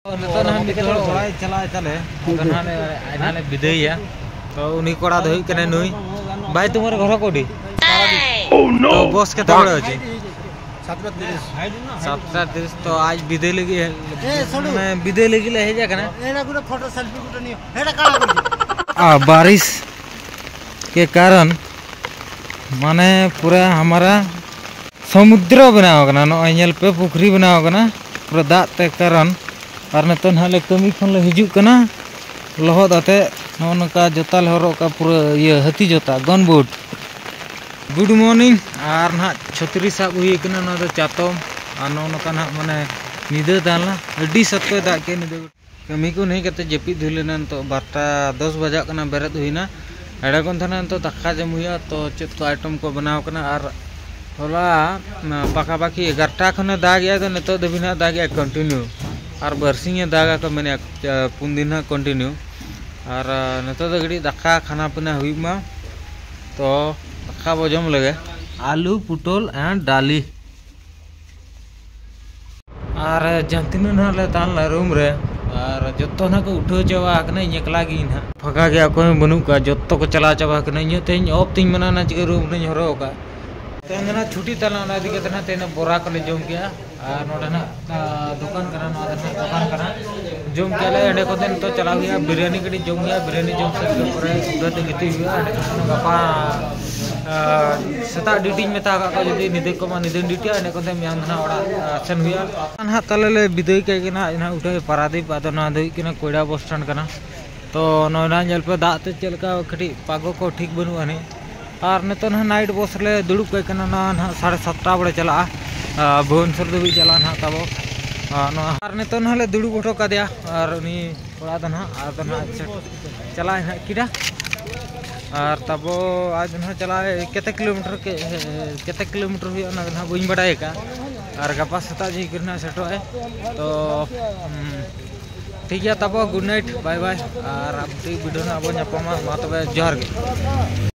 विदय तो उन्हीं कोड़ा नुई भाई तुम्हारे घर कोडी तो बस के तबड़े अछि 7:30 तो आज विदय लगी मैं विदय लगी ले हेजा कना एना गुना फोटो सेल्फी गुटा नहीं हेडा काला कर बारिश के कारण माने पूरा हमारा समुद्र बनाव कना नल पे पुखरी बनाव कना पूरा दाग ते कारण और नतन हाले कमी खन ले हिजु कना लहद आते नका जोता ले हरो का पूरा ये हाथी जोता गन बूट गुड मॉर्निंग और ना छतरी साब हुई कना न दो चातम और नका ना माने निदे दाला अड्डी सत्य दाग के निदे कमी को नहीं करते जपी धुलेना तो 12:10 बजा कना बेरत हुईना एड़ा कोन थाना तो दाका जम हुआ तो चेत को आइटम को बनाव कना और होला पाका पाकी 11टा खने दाग या तो नेतो दबिना दाग या कंटिन्यू और बरसिंगे दागा को मैंने 3 दिन कंटिन्यू और नेतो गड़ी दाका खाना पीना हुईमा तो दाका बो जम लगे आलू पुटल एंड डाली और जंतिन ना ले तान ला रूम रे और जत्तो ना को उठो चावा कने एकला गी ना फका गया कोई बनु का जत्तो को चला चावा कने इन तेन ऑफ तिन मना ना चिके रूम ने हरो का तेना छुट्टी तना ना दिके तना तेना बोरा को ले जम गया और नोडना दुकान करा नोडना दुकान करा जम के ले एडे को दिन तो चला गया बिरयानी कड़ी जम गया बिरयानी जम से पूरे उधर गिती हुआ गपा सेता ड्यूटी में ता का जदी निदे को मा निदे ड्यूटी एडे को दिन यांगना ओड़ा सेन हुआ अनहा तले ले बिदय के ना इना उठे पारादीप आदो ना दई किना कोयडा बस स्टैंड कना तो नोना जल पे दाग ते चलका खटी पागो को ठीक बनु आनी और नित नाइट बस ले दुड़ुब के ना 7:30 बड़े चला भुवनेश्वर दबी चला ना तबो और नित ले दुड़ुब उठो का दिया और उनी कोड़ा दो ना चला किडा और तबो आज ना चला केते किलोमीटर हुआ ना बइन बड़ाय का और गपा सेता जी करना सेटो है तो ठीक है तबो गुड नाइट बाय बाय और अब वीडियो ना अब मा तबे जोहार गे।